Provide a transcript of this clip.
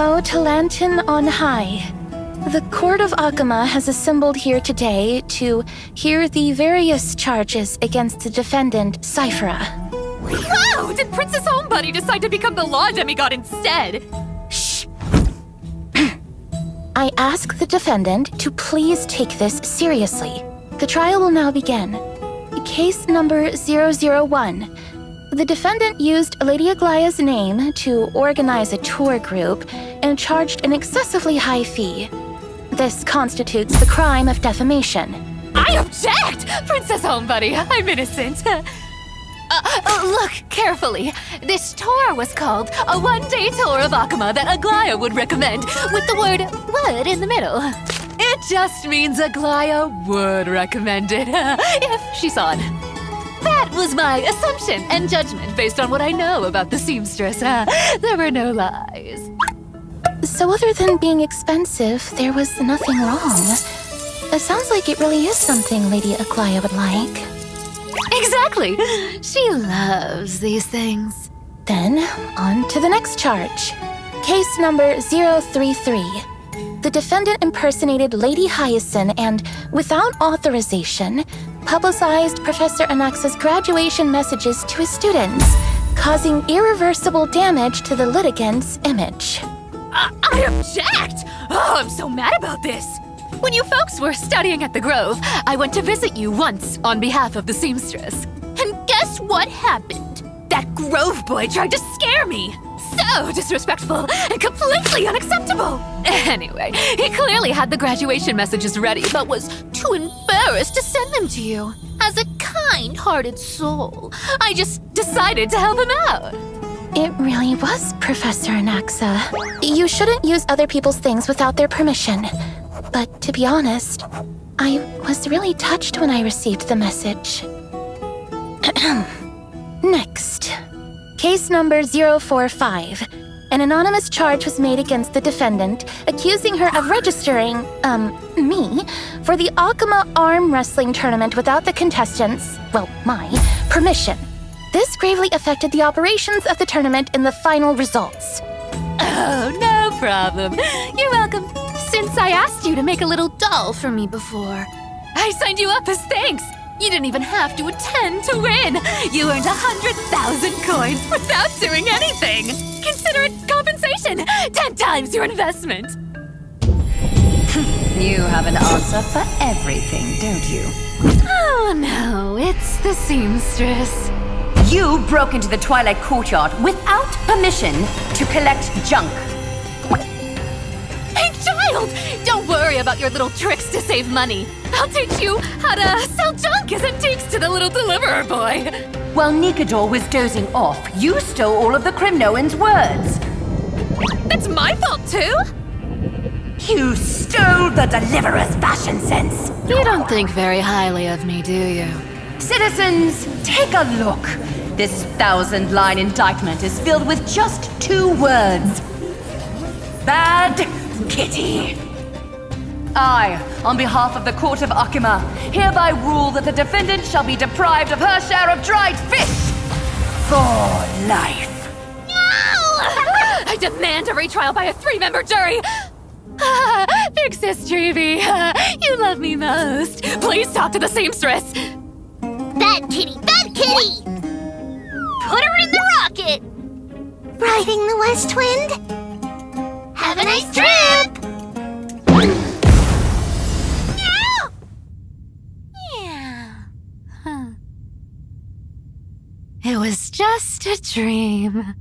O Talantin on high. The Court of Akama has assembled here today to hear the various charges against the defendant, Cipher. Wow! Did Princess Homebuddy decide to become the law demigod instead? Shh. I ask the defendant to please take this seriously. The trial will now begin. Case number 001. The defendant used Lady Aglea's name to organize a tour group and charged an excessively high fee. This constitutes the crime of defamation. I object! Princess Homebuddy, I'm innocent. Look carefully. This tour was called a one-day tour of Akama that Aglea would recommend, with the word "would" in the middle. It just means Aglea would recommend it, if she saw it. That was my assumption and judgment based on what I know about the seamstress. There were no lies. So other than being expensive, there was nothing wrong. It sounds like it really is something Lady Aglea would like. Exactly! She loves these things. Then, on to the next charge. Case number 033. The defendant impersonated Lady Hyacinth and, without authorization, publicized Professor Anaxa's graduation messages to his students, causing irreversible damage to the litigant's image. I object! Oh, I'm so mad about this! When you folks were studying at the Grove, I went to visit you once on behalf of the seamstress. And guess what happened? That Grove boy tried to scare me! So disrespectful and completely unacceptable! Anyway, he clearly had the graduation messages ready, but was too embarrassed to send them to you. As a kind-hearted soul, I just decided to help him out. It really was Professor Anaxa. You shouldn't use other people's things without their permission. But to be honest, I was really touched when I received the message. Next. Case number 045. An anonymous charge was made against the defendant, accusing her of registering, me, for the Akama arm wrestling tournament without the contestants', well, my, permission. This gravely affected the operations of the tournament in the final results. Oh, no problem. You're welcome. Since I asked you to make a little doll for me before, I signed you up as thanks. You didn't even have to attend to win. You earned 100,000 coins without doing anything. Consider it compensation. 10 times your investment. You have an answer for everything, don't you? Oh, no. It's the seamstress. You broke into the Twilight Courtyard without permission to collect junk. Hey, child! Don't worry about your little tricks to save money. I'll teach you how to sell junk as antiques to the little deliverer boy. While Nikador was dozing off, you stole all of the Crimnoan's words. That's my fault, too? You stole the deliverer's fashion sense. You don't think very highly of me, do you? Citizens, take a look. This 1,000-line indictment is filled with just 2 words. Bad kitty. I, on behalf of the Court of Akama, hereby rule that the defendant shall be deprived of her share of dried fish for life. No! I demand a retrial by a 3-member jury. Fix this, Treevee. You love me most. Please talk to the seamstress. Bad kitty, bad kitty! Put her in the rocket! Riding the West Wind? Have a nice trip! It was just a dream.